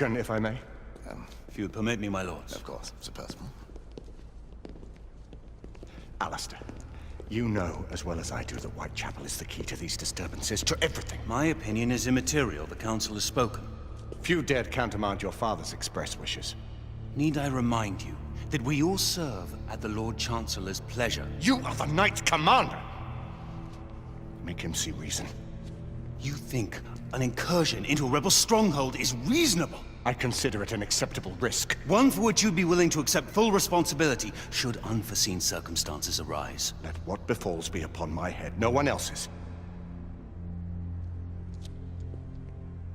If I may. If you would permit me, my lords. Of course, Sir Percival. Alistair, you know as well as I do that Whitechapel is the key to these disturbances, to everything. My opinion is immaterial. The Council has spoken. Few dared countermand your father's express wishes. Need I remind you that we all serve at the Lord Chancellor's pleasure? You are the Knight Commander! Make him see reason. You think an incursion into a rebel stronghold is reasonable? I consider it an acceptable risk. One for which you'd be willing to accept full responsibility should unforeseen circumstances arise. Let what befalls be upon my head, no one else's.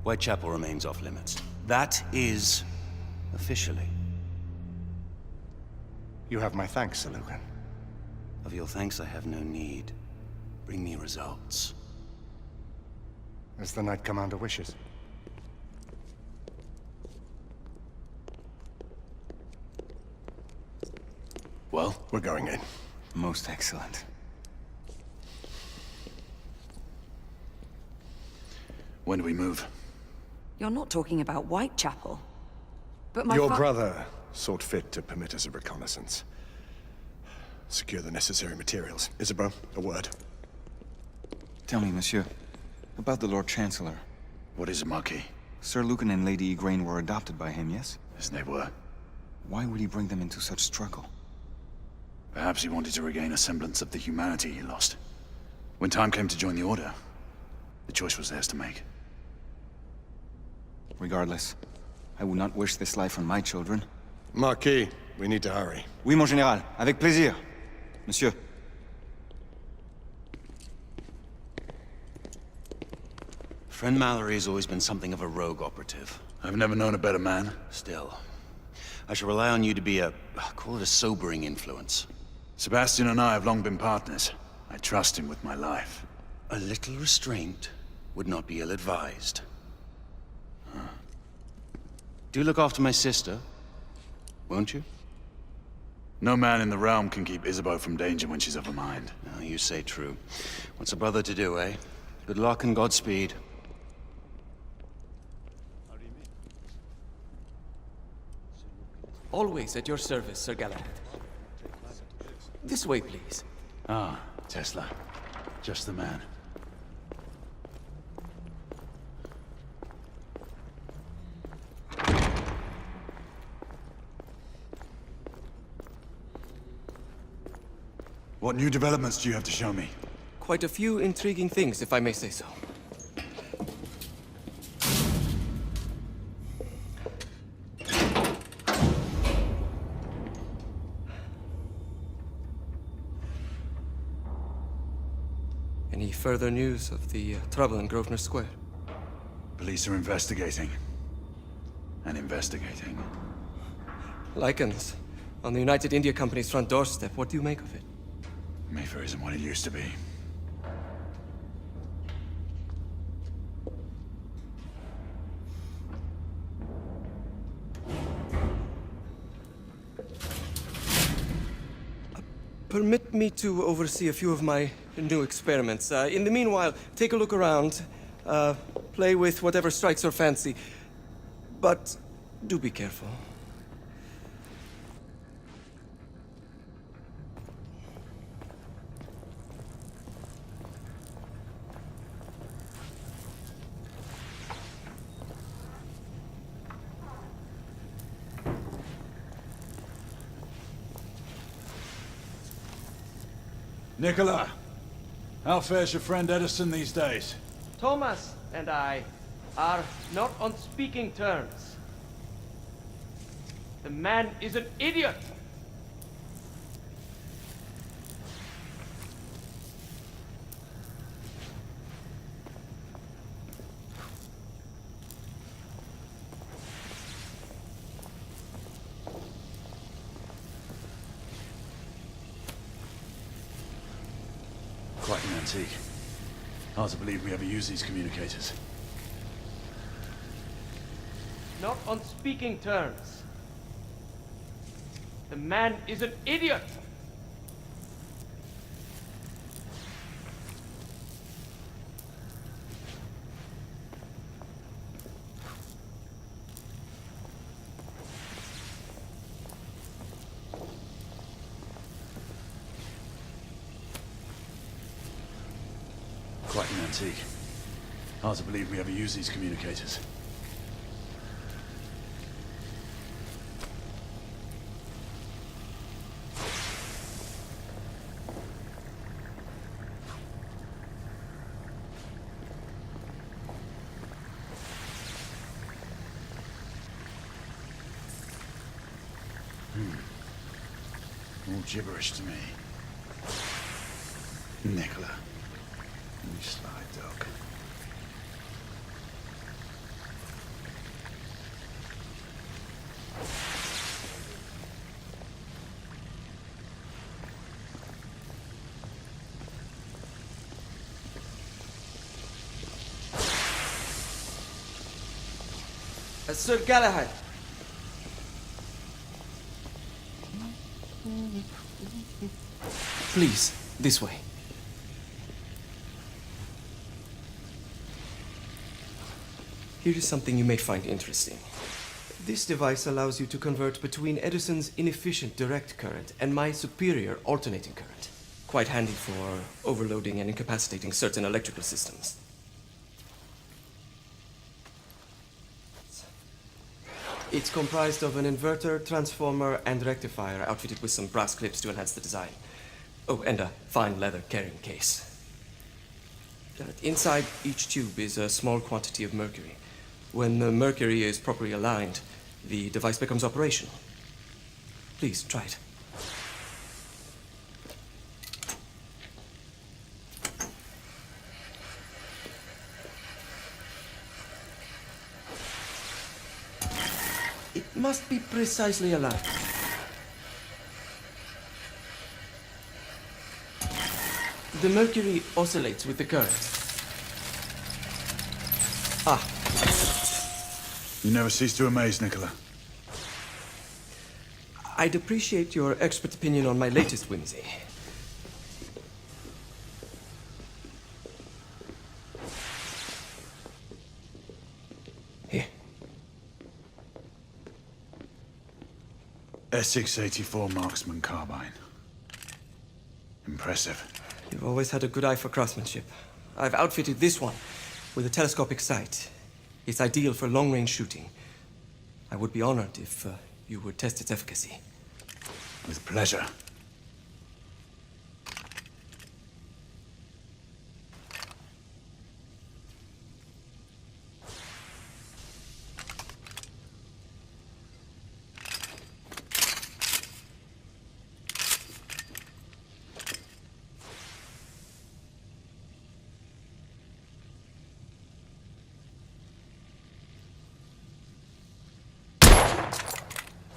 Whitechapel remains off limits. That is officially. You have my thanks, Sir Lucan. Of your thanks I have no need. Bring me results. As the Knight Commander wishes. Well, We're going in. most excellent. When do we move? You're not talking about Whitechapel. But my Your brother sought fit to permit us a reconnaissance. Secure the necessary materials. Isabeau, a word. Tell me, monsieur, about the Lord Chancellor. What is it, Marquis? Sir Lucan and Lady Igraine were adopted by him, yes? Yes, they were. Why would he bring them into such struggle? Perhaps he wanted to regain a semblance of the humanity he lost. When time came to join the Order, the choice was theirs to make. Regardless, I would not wish this life on my children. Marquis, we need to hurry. Oui, mon général. Avec plaisir. Monsieur. Friend Mallory has always been something of a rogue operative. I've never known a better man. Still, I shall rely on you to be call it a sobering influence. Sebastian and I have long been partners. I trust him with my life. A little restraint would not be ill-advised. Do look after my sister, won't you? No man in the realm can keep Isabeau from danger when she's of a mind. Oh, you say true. What's a brother to do, eh? Good luck and Godspeed. Always at your service, Sir Galahad. This way, please. Ah, Tesla. Just the man. What new developments do you have to show me? Quite a few intriguing things, if I may say so. Any further news of the trouble in Grosvenor Square? Police are investigating. And investigating. Lycans, on the United India Company's front doorstep. What do you make of it? Mayfair isn't what it used to be. Permit me to oversee a few of my new experiments. In the meanwhile, take a look around. Play with whatever strikes your fancy. But do be careful. Nicola, how fares your friend Edison these days? Thomas and I are not on speaking terms. The man is an idiot! Quite an antique. Hard to believe we ever use these communicators. Not on speaking terms. The man is an idiot! quite an antique. Hard to believe we ever use these communicators. All gibberish to me. Nicola. You sly dog. Sir Galahad. Please, this way. Here is something you may find interesting. This device allows you to convert between Edison's inefficient direct current and my superior alternating current. Quite handy for overloading and incapacitating certain electrical systems. It's comprised of an inverter, transformer, and rectifier outfitted with some brass clips to enhance the design. Oh, and a fine leather carrying case. Inside each tube is a small quantity of mercury. When the mercury is properly aligned, the device becomes operational. Please, try it. It must be precisely aligned. The mercury oscillates with the current. Ah. You never cease to amaze, Nicola. I'd appreciate your expert opinion on my latest whimsy. Here. S684 Marksman Carbine. Impressive. You've always had a good eye for craftsmanship. I've outfitted this one with a telescopic sight. It's ideal for long-range shooting. I would be honored if you would test its efficacy. With pleasure.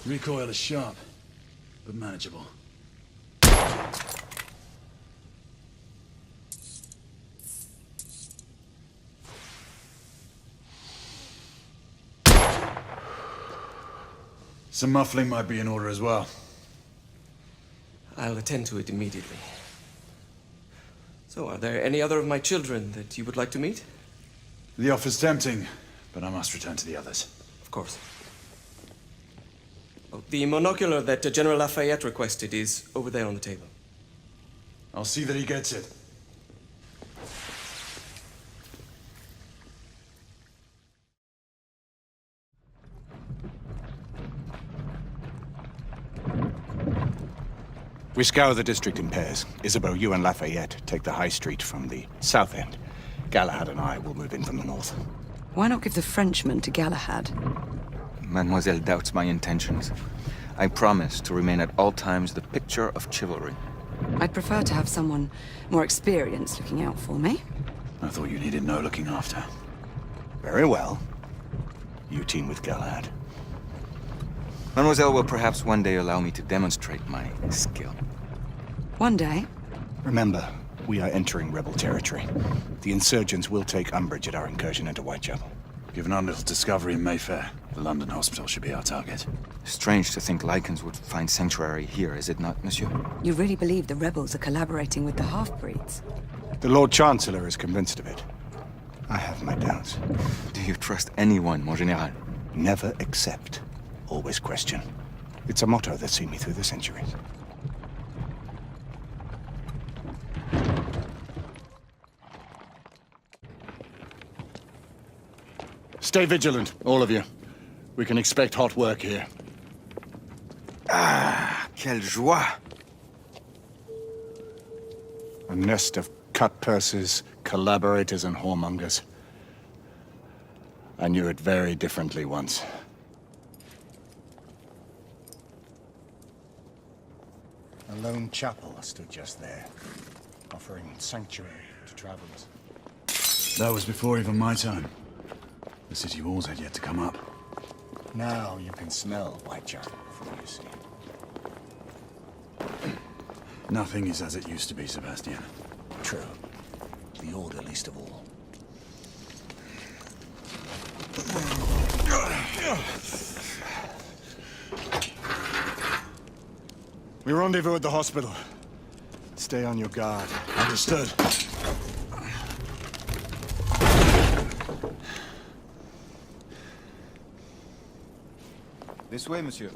Recoil is sharp, but manageable. Some muffling might be in order as well. I'll attend to it immediately. So, are there any other of my children that you would like to meet? The offer's tempting, but I must return to the others. Of course. Oh, the monocular that General Lafayette requested is over there on the table. I'll see that he gets it. We scour the district in pairs. Isabeau, you and Lafayette take the high street from the south end. Galahad and I will move in from the north. Why not give the Frenchman to Galahad? Mademoiselle doubts my intentions. I promise to remain at all times the picture of chivalry. I'd prefer to have someone more experienced looking out for me. I thought you needed no looking after. Very well. You team with Galahad. Mademoiselle will perhaps one day allow me to demonstrate my skill. One day. Remember, we are entering rebel territory. The insurgents will take umbrage at our incursion into Whitechapel. Given our little discovery in Mayfair, the London hospital should be our target. Strange to think Lycans would find sanctuary here, is it not, monsieur? You really believe the rebels are collaborating with the half-breeds? The Lord Chancellor is convinced of it. I have my doubts. Do you trust anyone, mon général? Never accept. Always question. It's a motto that's seen me through the centuries. Stay vigilant, all of you. We can expect hot work here. Quelle joie! A nest of cut-pursers, collaborators, and whoremongers. I knew it very differently once. A lone chapel stood just there, offering sanctuary to travelers. That was before even my time. The city walls had yet to come up. Now you can smell Whitechapel from your seat. Nothing is as it used to be, Sebastian. True. The Order least of all. We rendezvous at the hospital. Stay on your guard. Understood. This way, monsieur.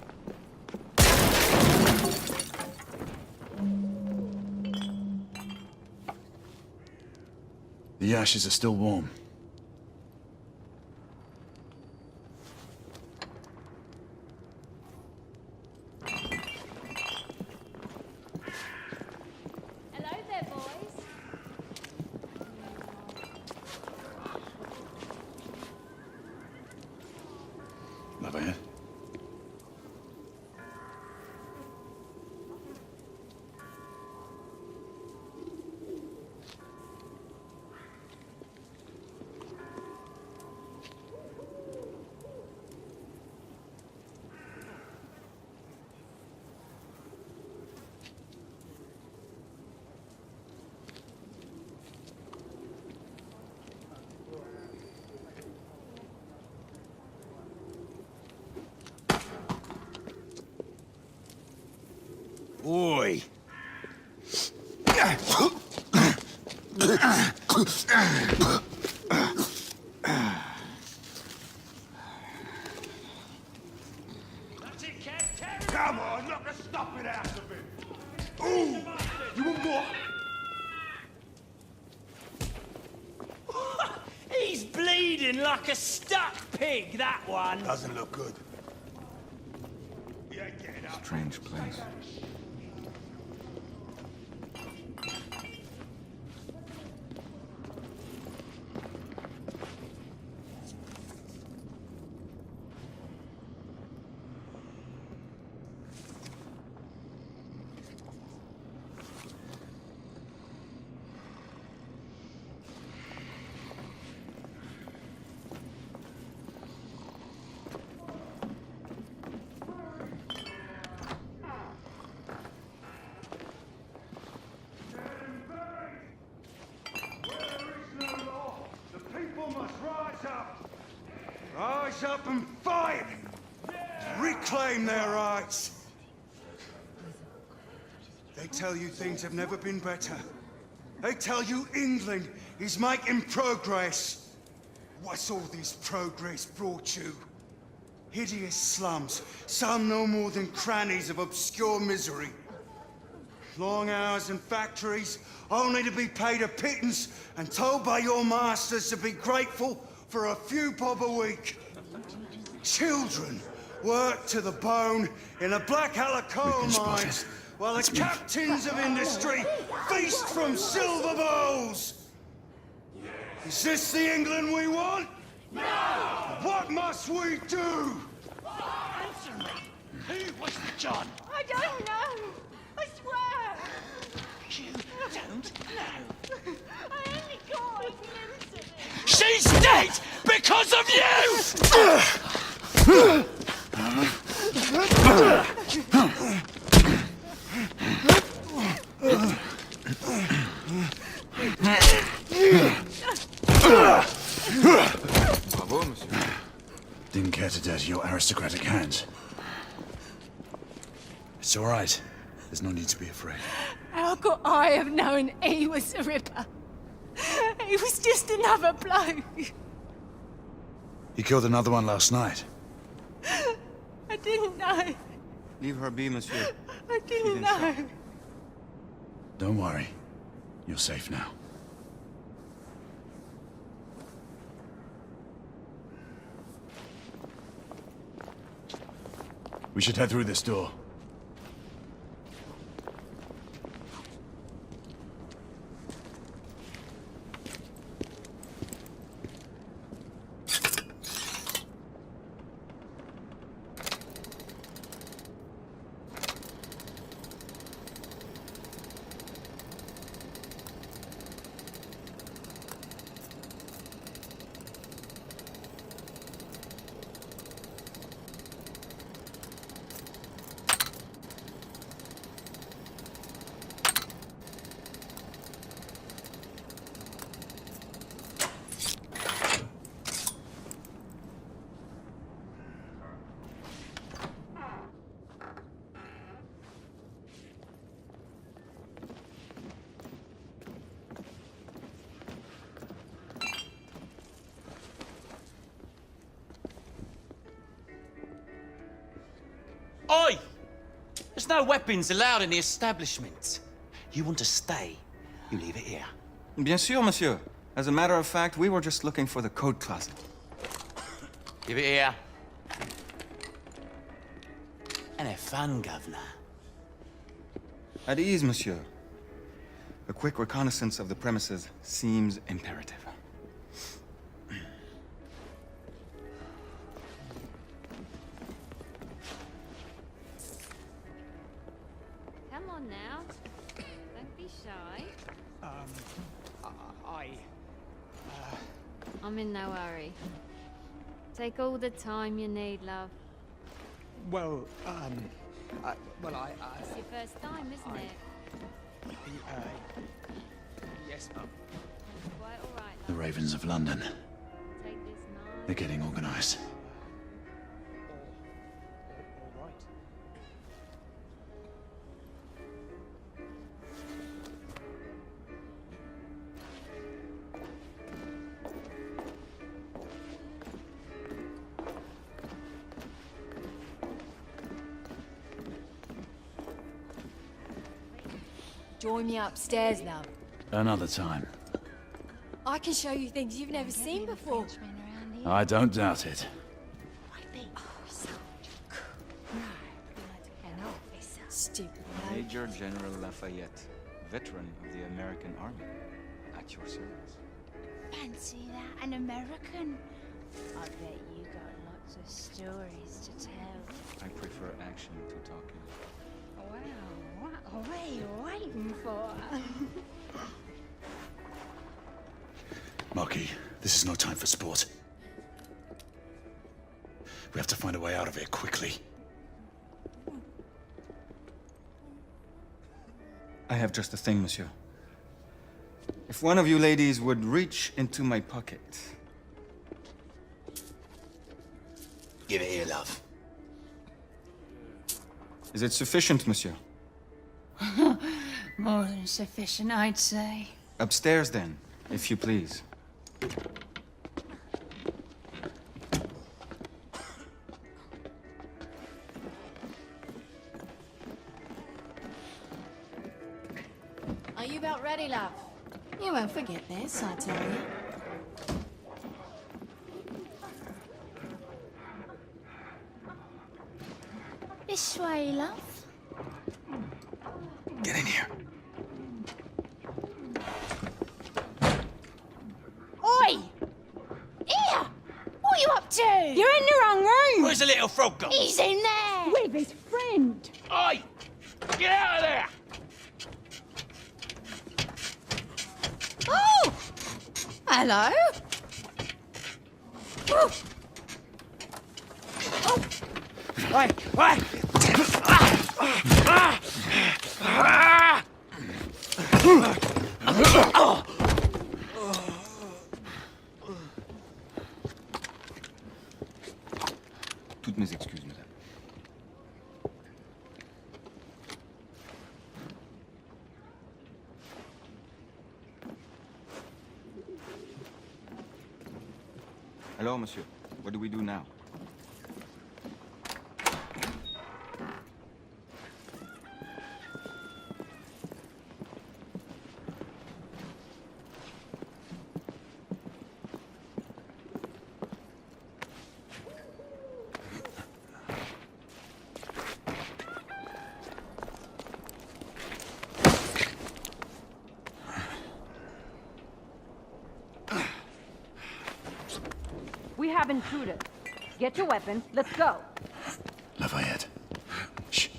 The ashes are still warm. Hello there, boys. Lafayette. Boy. Come on, knock the stuffing out of him! Ooh! You want more? He's bleeding like a stuck pig, that one. Doesn't look good. You ain't getting up. Strange place. Rise up and fight! Reclaim their rights! They tell you things have never been better. They tell you England is making progress. What's all this progress brought you? Hideous slums, some no more than crannies of obscure misery. Long hours in factories, only to be paid a pittance and told by your masters to be grateful for a few bob a week. Children work to the bone in the black hell of coal mines, while the captains of industry feast from silver bowls. Is this the England we want? No! What must we do? Answer me. Who was the John? I don't know. I swear. You don't know. I only got a glimpse of it. She's dead because of you! Bravo, monsieur. Didn't care to dirty your aristocratic hands. It's all right. There's no need to be afraid. How could I have known he was the Ripper? He was just another bloke. He killed another one last night. I didn't know. Leave her be, monsieur. I didn't know. Don't worry. You're safe now. We should head through this door. Oi! There's no weapons allowed in the establishment. You want to stay, you leave it here. Bien sûr, monsieur. As a matter of fact, we were just looking for the code closet. Give it here. And have fun, governor. At ease, monsieur. A quick reconnaissance of the premises seems imperative. Come on now. Don't be shy. I'm in no hurry. Take all the time you need, love. Well, It's your first time, isn't it? yes, Mum. Quite all right, The love. Ravens of London. Take this They're nice. getting organized. All right. Join me upstairs, love. Another time. I can show you things you've never seen before. I don't doubt it. Stupid lad. Major General Lafayette, veteran of the American Army, at your service. Fancy that, an American? I bet you got lots of stories to tell. I prefer action to talking. Wow, what are you waiting for? Marquis, this is no time for sport. We have to find a way out of here quickly. I have just the thing, monsieur. If one of you ladies would reach into my pocket. Give it here, love. Is it sufficient, monsieur? More than sufficient, I'd say. Upstairs, then, if you please. Are you about ready, love? You won't forget this, I tell you. This way, love. Get in here. Oi! Here! What are you up to? You're in the wrong room! Where's the little frog gone? He's in there! With his friend! Oi! Get out of there! Oh! Hello? Oh. Oi! Oi! Toutes mes excuses, madame. Hello, monsieur. What do we do now? have intruders. Get your weapons, let's go. Lafayette. Shh.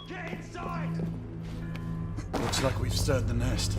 Get inside! Looks like we've stirred the nest.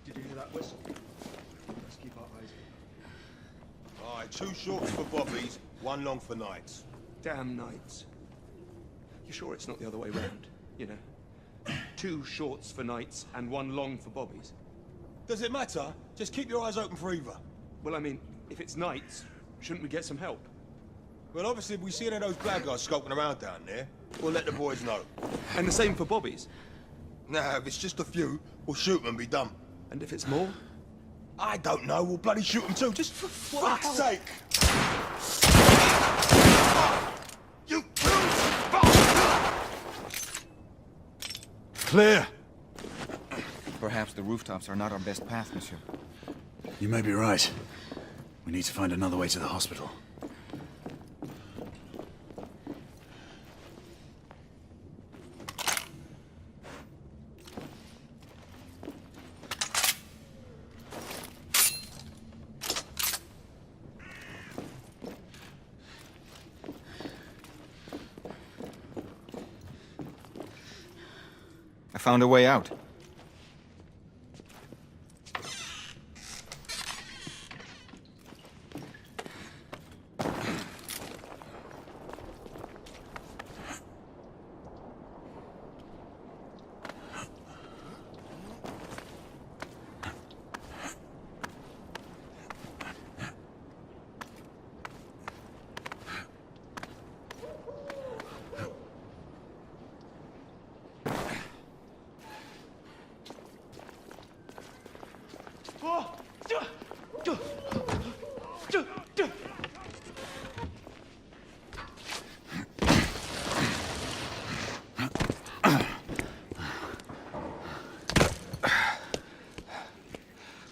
Did you hear that whistle? Let's keep up, Hazy. Alright, 2 shorts for bobbies, 1 long for nights. Damn nights. You sure it's not the other way round? You know, 2 shorts for nights and 1 long for bobbies. Does it matter? Just keep your eyes open for either. Well, I mean, if it's nights, shouldn't we get some help? Well, obviously, if we see any of those blackguards skulking around down there, we'll let the boys know. And the same for bobbies. Nah, if it's just a few, we'll shoot them and be done. And if it's more? I don't know, we'll bloody shoot them too, just for fuck's sake! You Clear! Perhaps the rooftops are not our best path, monsieur. You may be right. We need to find another way to the hospital. I found a way out.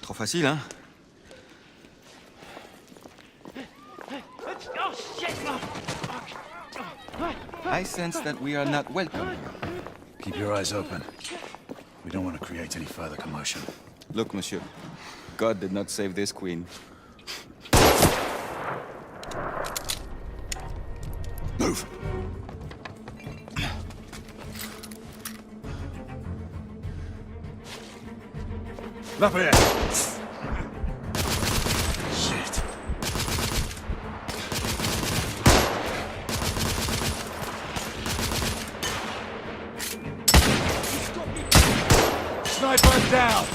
Trop facile, hein? I sense that we are not welcome here. Keep your eyes open. We don't want to create any further commotion. Look, monsieur. God did not save this queen. Move! Lafayette! Shit. Sniper down!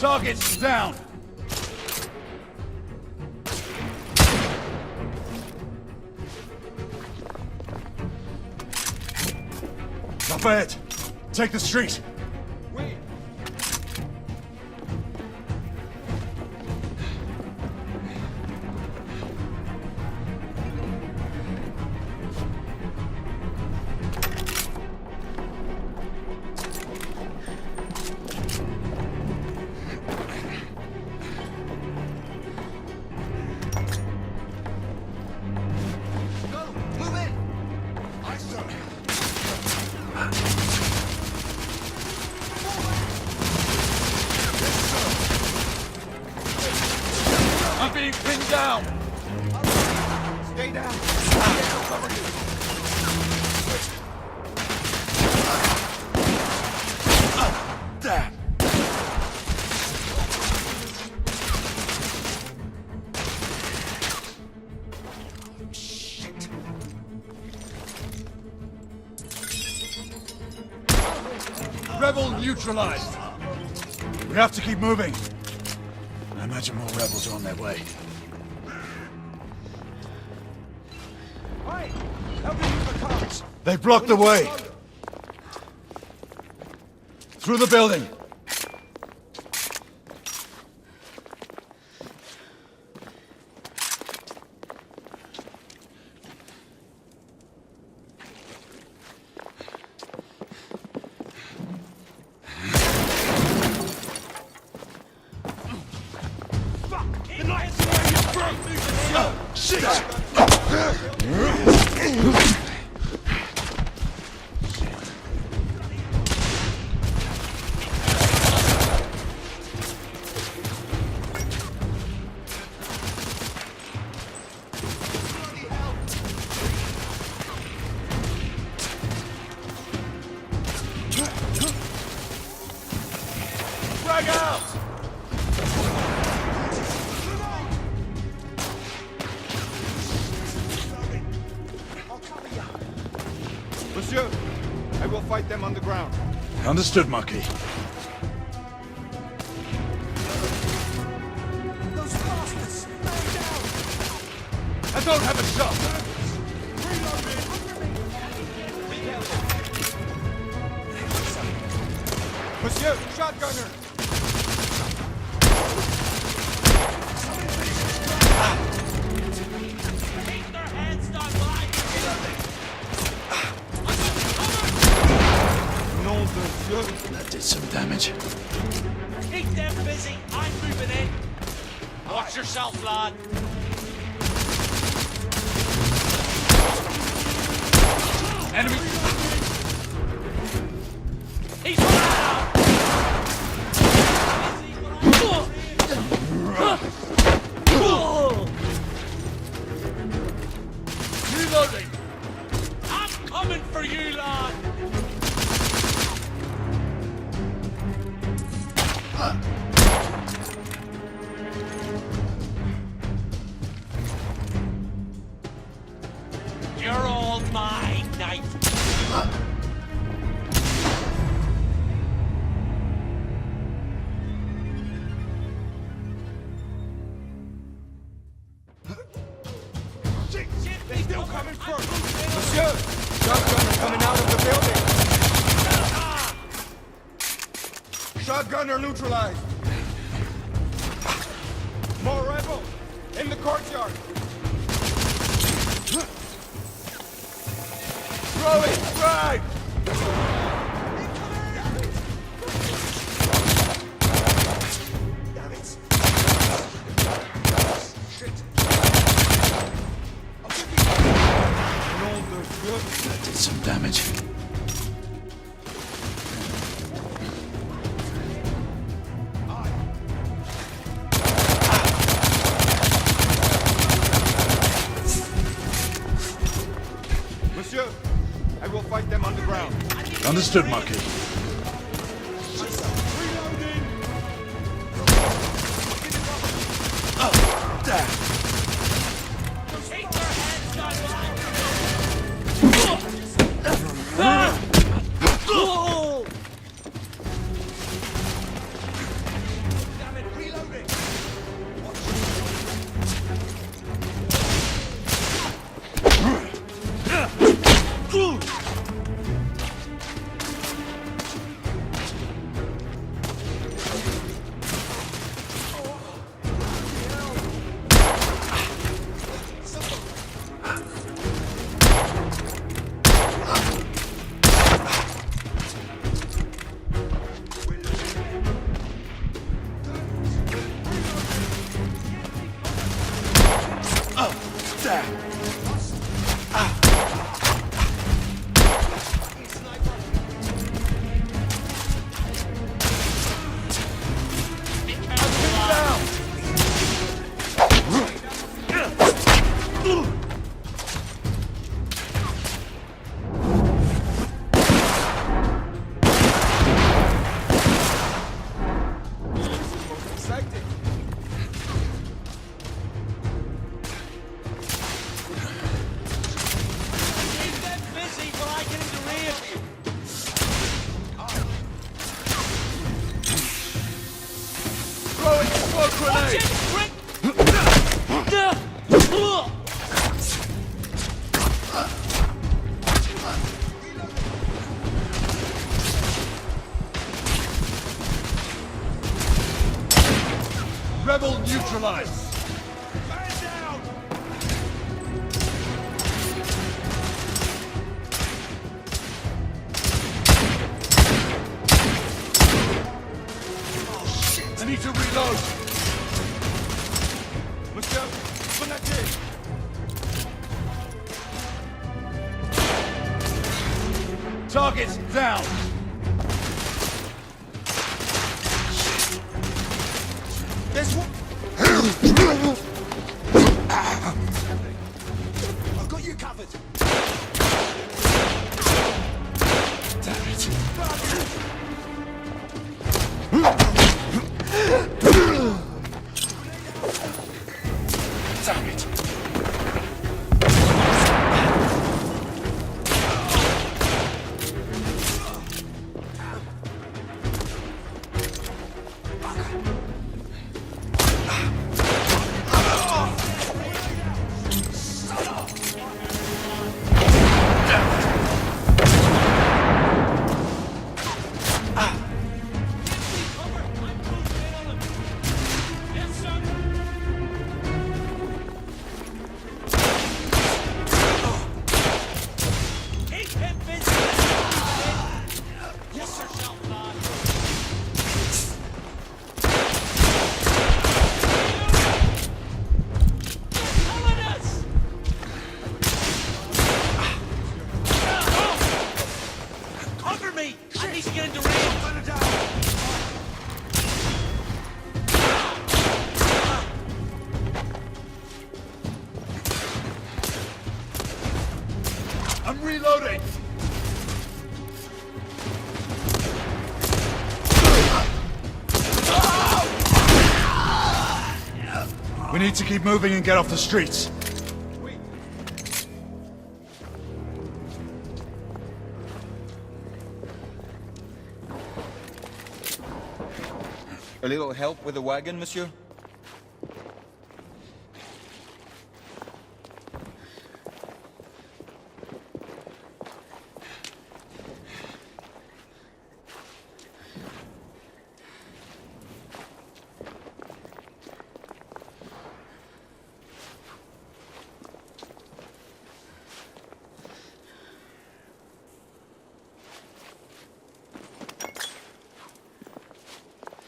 targets down! Lafayette, take the street! I'm being pinned down! Stay down! I'll cover you! Damn! Shit! Rebel neutralized! We have to keep moving! I imagine more rebels are on their way. Hey! Help me with the carts! They blocked the way! Through the building! Frag out! Monsieur, I will fight them on the ground. Understood, Marquis. Those bastards! Man down! I don't have a shot! Monsieur, shotgunner! Keep their heads down, lad! No, monsieur. That did some damage. Keep them busy. I'm moving in. Watch yourself, lad. Enemy! He's run out! Reloading! I'm coming for you, lad. You're all mine, knife. They're still coming through! Monsieur! Shotgunner coming out of the building! Shotgunner neutralized! More rebels! In the courtyard! Throw it! Drive! Damn it! Shit! That did some damage. Monsieur, I will fight them on the ground. Understood, Marquis. Oh, damn! Keep their heads down, lad. Rebel neutralized. I need to reload. Let's go. Connect in. Targets down. There's one. I've got you covered. Damn it. Damn it. I'm reloading! We need to keep moving and get off the streets. A little help with the wagon, monsieur?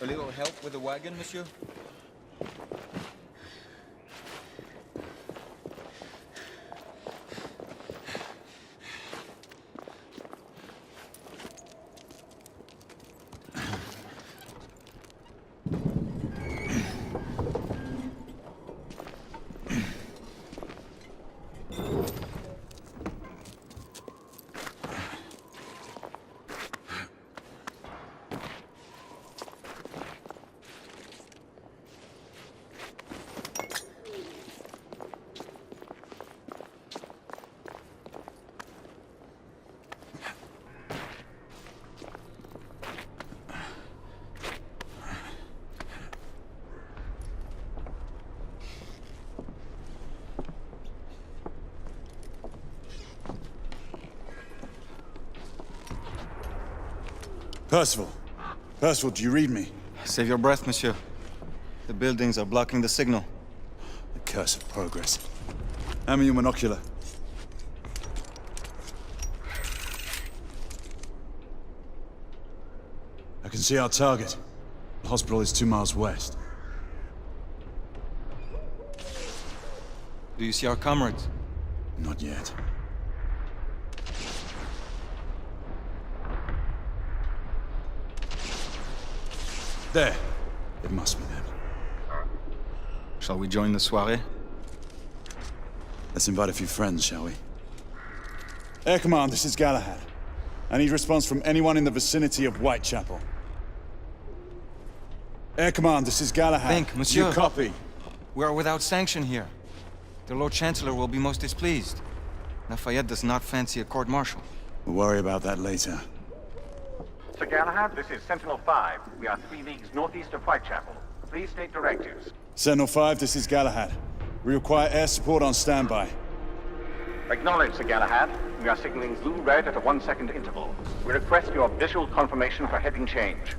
A little help with the wagon, monsieur? Percival. Percival, do you read me? Save your breath, monsieur. The buildings are blocking the signal. The curse of progress. Hand me your monocular. I can see our target. The hospital is 2 miles west. Do you see our comrades? Not yet. There. It must be them. Shall we join the soirée? Let's invite a few friends, shall we? Air Command, this is Galahad. I need response from anyone in the vicinity of Whitechapel. Air Command, this is Galahad. Think, monsieur. You copy? We are without sanction here. The Lord Chancellor will be most displeased. Lafayette does not fancy a court-martial. We'll worry about that later. Sir Galahad, this is Sentinel-5. We are 3 leagues northeast of Whitechapel. Please state directives. Sentinel-5, this is Galahad. We require air support on standby. Acknowledged, Sir Galahad. We are signaling blue-red at a 1-second interval. We request your visual confirmation for heading change.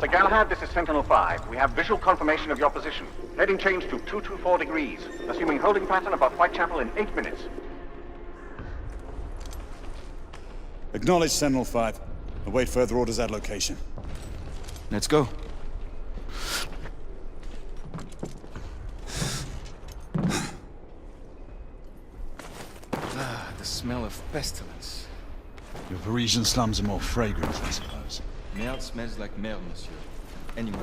Sir Galahad, this is Sentinel-5. We have visual confirmation of your position. Heading change to 224 degrees. Assuming holding pattern above Whitechapel in 8 minutes. Acknowledged, Sentinel-5. Await further orders at location. Let's go. The smell of pestilence. Your Parisian slums are more fragrant, I suppose. Merde smells like merde, monsieur. Anyway.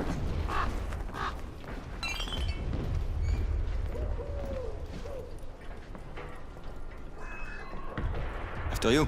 After you.